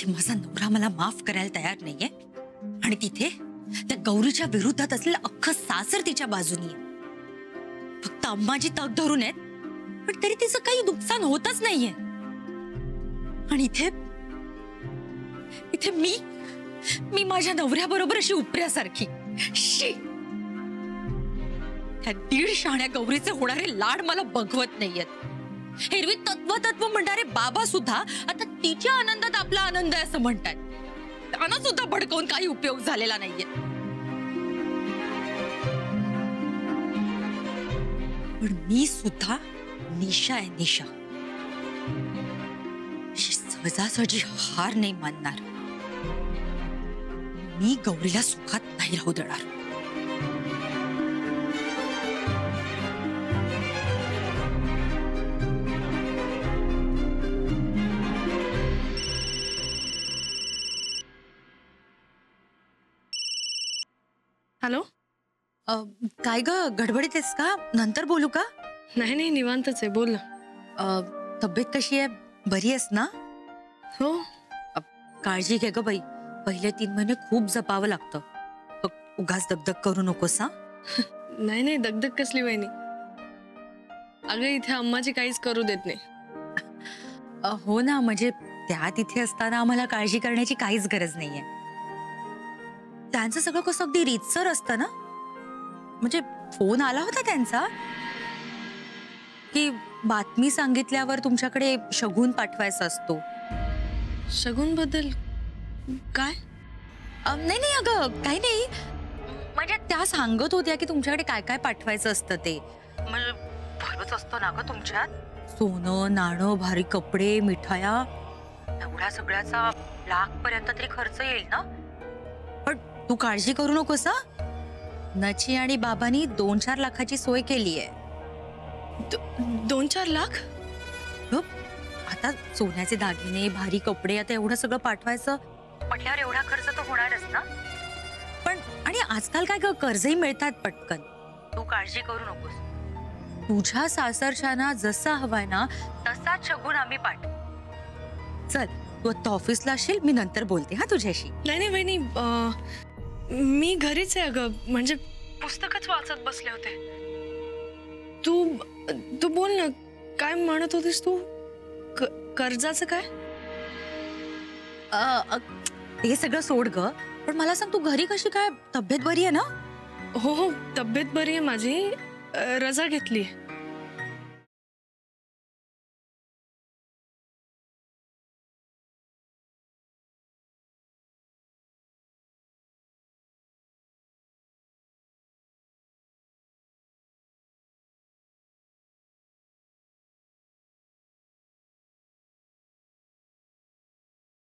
इथे माझा नवरा मला माफ करायला तयार नाहीये आणि तिथे त्या गौरीच्या विरोधात असलेलं अख्खं सासर तिच्या बाजूनी आहे. फक्त अम्माजी तग धरून आहेत, पण तरी तिचं काही नुकसान होतच नाहीये. आणि इथे इथे मी माझ्या नवऱ्याबरोबर अशी उपऱ्यासारखी. शी, त्या 1.5 शाण्या गौरीचे होणारे लाड मला बघवत नाहीयेत. एरवी तत्व म्हणणारे बाबा सुद्धा आता तिच्या आनंदात आपला आनंद आहे असं म्हणतात. त्यांना सुद्धा भडकवून काही उपयोग झालेला नाहीये. पण मी सुद्धा निशा आहे, निशा. सहजासहजी हार नाही मानणार. मी गौरीला सुखात नाही राहू देणार. हॅलो. काय ग, गडबडीत आहेस का? नंतर बोलू का? नाही नाही, निवांतच आहे, बोल ना. तब्येत कशी आहे? बरी आहेस ना? हो. काळजी घे ग बाई. पहिले 3 महिने खूप जपावं लागतं. उगाच दगदग करू नकोस हा. नाही नाही, दगदग कसली वहिनी. अगं इथे अम्माची काहीच करू देत नाही. हो ना, म्हणजे त्या तिथे असताना आम्हाला काळजी करण्याची काहीच गरज नाहीये. त्यांचं सगळं कसं अगदी रीतसर असतं ना. म्हणजे फोन आला होता त्यांचा की बातमी सांगितल्यावर तुमच्याकडे शगुन पाठवायचा असतो. शगुन बद्दल काय? नाही नाही अगं, काही नाही. म्हणजे त्या सांगत होत्या की तुमच्याकडे काय काय पाठवायचं असतं ते. म्हणजे भरच असतं ना ग तुमच्यात. सोनं, नाणं, भारी कपडे, मिठाया, एवढ्या सगळ्याचा लाखपर्यंत तरी खर्च येईल ना. पण तू काळजी करू नकोस हा. नची आणि बाबांनी 2-4 लाखाची सोय केली आहे. 2-4 लाख? आता सोन्याचे दागिने, भारी कपडे, आता एवढं सगळं पाठवायचं म्हटल्यावर एवढा खर्च तर होणारच ना. पण आणि आजकाल काय ग, कर्जही मिळतात पटकन. तू काळजी करू नकोस. तुझ्या सासरच्यांना जसा हवाय ना तसाच शगुन आम्ही पाठवू. चल, तू आता ऑफिसला असशील, मी नंतर बोलते हा तुझ्याशी. नाही नाही वहिनी, मी घरीच आहे अगं. म्हणजे पुस्तकच वाचत बसले होते. तू बोल ना, काय म्हणत होतीस तू? कर्जाचं काय? हे सगळं सोड ग. पण मला सांग, तू घरी कशी काय? तब्येत बरी आहे ना? हो हो, तब्येत बरी आहे माझी. रजा घेतली.